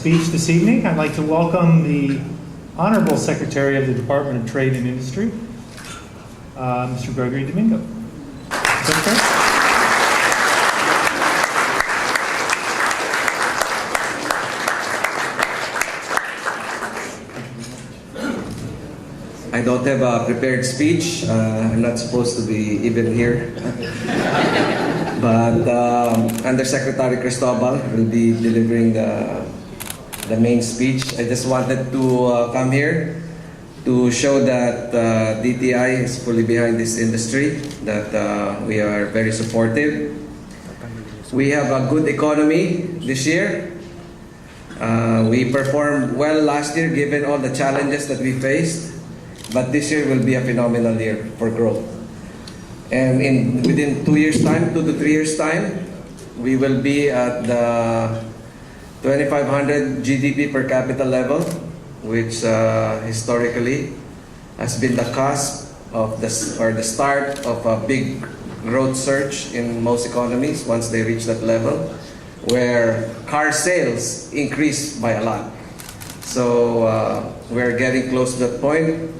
speech this evening. I'd like to welcome the Honorable Secretary of the Department of Trade and Industry, Mr. Gregory Domingo. Secretary? I don't have a prepared speech. I'm not supposed to be even here. But Undersecretary Cristobal will be delivering the main speech. I just wanted to come here to show that DTI is fully behind this industry, that we are very supportive. We have a good economy this year. We performed well last year given all the challenges that we faced. But this year will be a phenomenal year for growth. And within 2 years' time, 2 to 3 years' time, we will be at the 2,500 GDP per capita level, which historically has been the cusp of the start of a big growth surge in most economies once they reach that level, where car sales increase by a lot. So we're getting close to that point.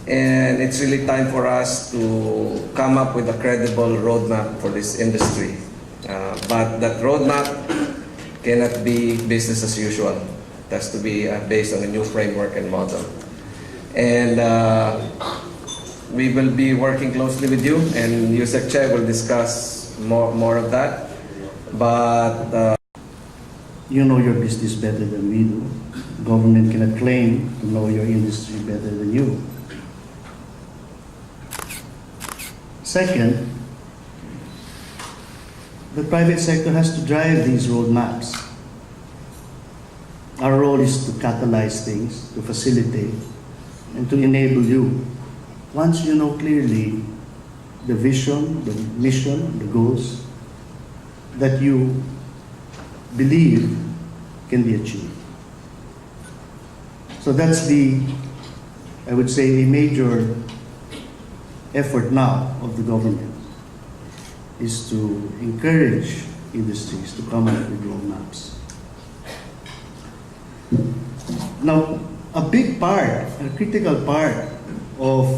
And it's really time for us to come up with a credible roadmap for this industry. But that roadmap cannot be business as usual. It has to be based on a new framework and model. And we will be working closely with you, and Yusek Che will discuss more of that. But you know your business better than we do. Government cannot claim to know your industry better than you. Second, the private sector has to drive these roadmaps. Our role is to catalyze things, to facilitate, and to enable you. Once you know clearly the vision, the mission, the goals that you believe can be achieved. So that's I would say, a major effort now of the government is to encourage industries to come up with roadmaps. Now, a big part, a critical part of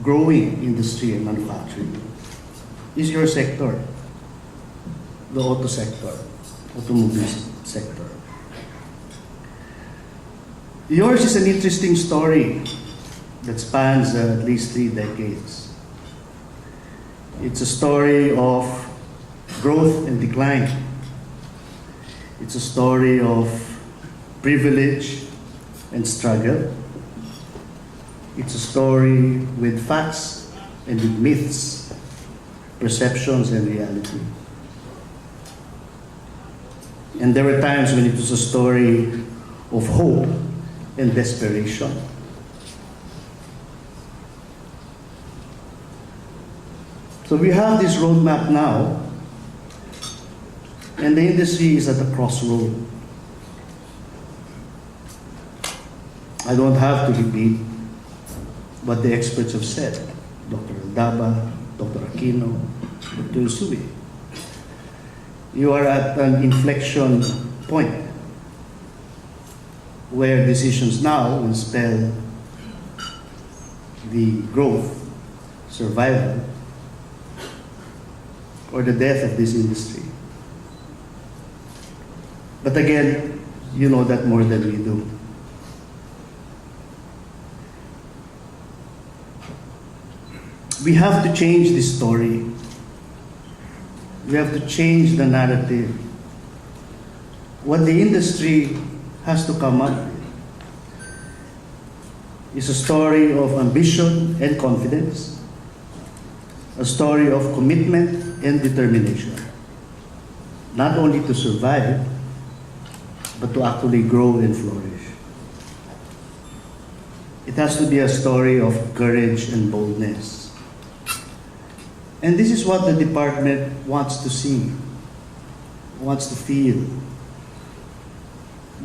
growing industry and manufacturing is your sector, the auto sector, automobile sector. Yours is an interesting story that spans at least 3 decades. It's a story of growth and decline. It's a story of privilege and struggle. It's a story with facts and with myths, perceptions and reality. And there were times when it was a story of hope and desperation. So we have this roadmap now, and the industry is at a crossroad. I don't have to repeat what the experts have said. Dr. Aldaba, Dr. Aquino, Dr. Usui. You are at an inflection point where decisions now will spell the growth, survival, or the death of this industry. But again, you know that more than we do. We have to change this story. We have to change the narrative. What the industry has to come up with is a story of ambition and confidence, a story of commitment and determination, not only to survive, but to actually grow and flourish. It has to be a story of courage and boldness. And this is what the department wants to see, wants to feel,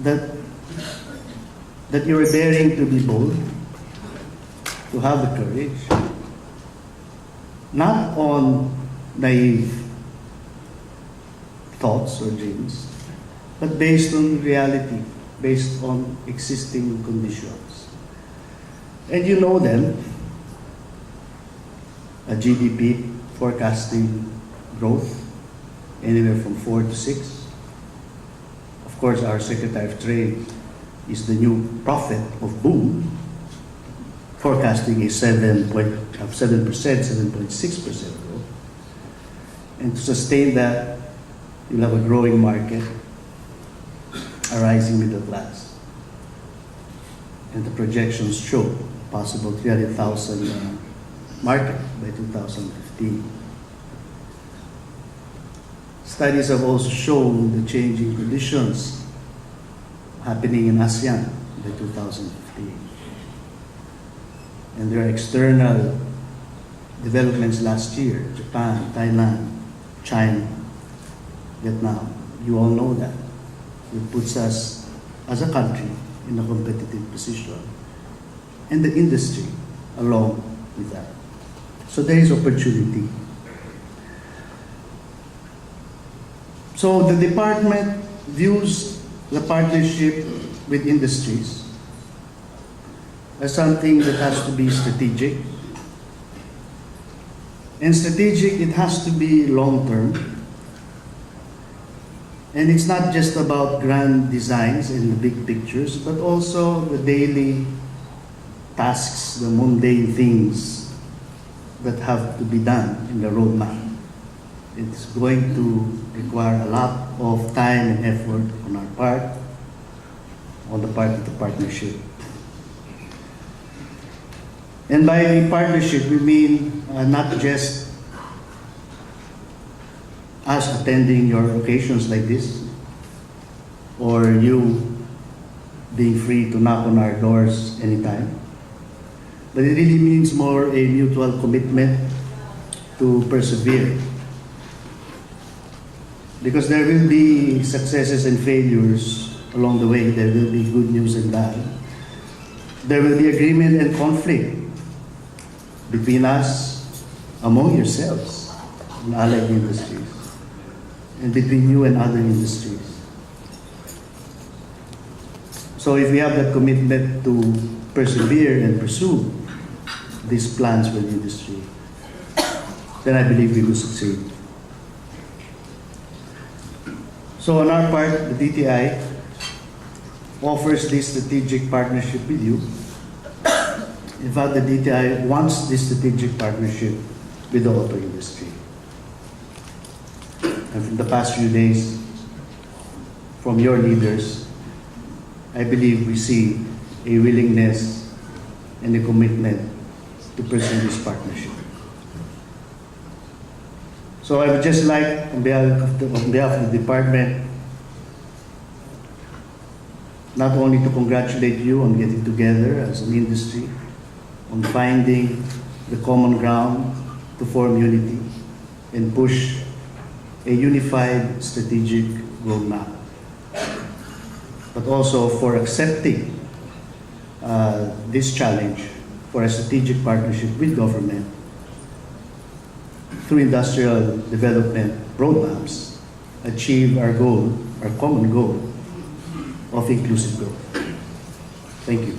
that you are daring to be bold, to have the courage, not on naive thoughts or dreams, but based on reality. based on existing conditions. And you know them, a GDP forecasting growth anywhere from 4 to 6. Of course, our Secretary of Trade is the new prophet of boom, forecasting a 7.6% growth. And to sustain that, you'll have a growing market, a rising middle class. And the projections show possible 300,000 market by 2015. Studies have also shown the changing conditions happening in ASEAN by 2015. And there are external developments last year, Japan, Thailand, China, Vietnam. You all know that. It puts us as a country in a competitive position, and the industry along with that. So there is opportunity. So the department views the partnership with industries as something that has to be strategic. And strategic, it has to be long-term. And it's not just about grand designs and the big pictures, but also the daily tasks, the mundane things that have to be done in the roadmap. It's going to require a lot of time and effort on our part, on the part of the partnership. And by partnership, we mean not just us attending your occasions like this, or you being free to knock on our doors anytime. But it really means more a mutual commitment to persevere. Because there will be successes and failures along the way. There will be good news and bad. There will be agreement and conflict between us, among yourselves, in allied industries, and between you and other industries. So if we have that commitment to persevere and pursue these plans for the industry, then I believe we will succeed. So on our part, the DTI offers this strategic partnership with you. In fact, the DTI wants this strategic partnership with the auto industry. And from the past few days, from your leaders, I believe we see a willingness and a commitment to pursue this partnership. So I would just like, on behalf of the department, not only to congratulate you on getting together as an industry, on finding the common ground to form unity and push a unified strategic roadmap, but also for accepting this challenge for a strategic partnership with government through industrial development roadmaps, achieve our goal, our common goal of inclusive growth. Thank you.